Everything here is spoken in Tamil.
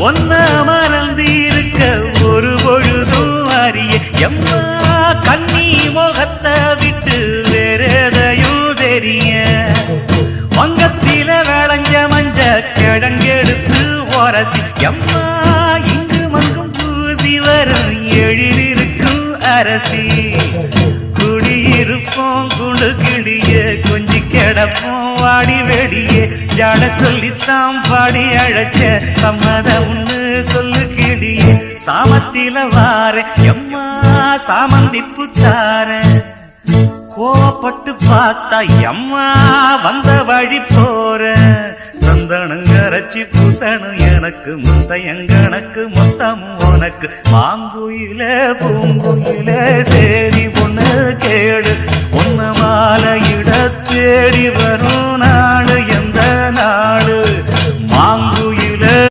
ஒன்ன மறந்திருக்க ஒரு பொழுதும் அறிய எம்மா கண்ணி முகத்தை விட்டு வேறெதையும் தெரிய வங்கத்தில விளைஞ்ச மஞ்ச கிழங்கெடுத்து உரசி எம்மா இங்கு மங்கும் பூசி வரும் எழிலிருக்கும் அரசி குடியிருப்போம் குண்டு கிளிய கொஞ்சி கிடப்போம் வாடி வெடியே ஜாட சொல்லித்தான் பாடி அழைச்ச சம்மதம்னு சொல்லு கிளியே சாமத்தில வார எம்மா சாமந்தி புத்தார கோவப்பட்டு பார்த்தா எம்மா வந்த வழி போற சந்தனங்கரைச்சி பூசணும் எனக்கு முத்தையங்கணக்கு மொத்தம் உனக்கு மாங்குயில பூங்குயில சேரி பொண்ணு கேடு பொண்ணு மாலையிட தேடி வரும் நாடு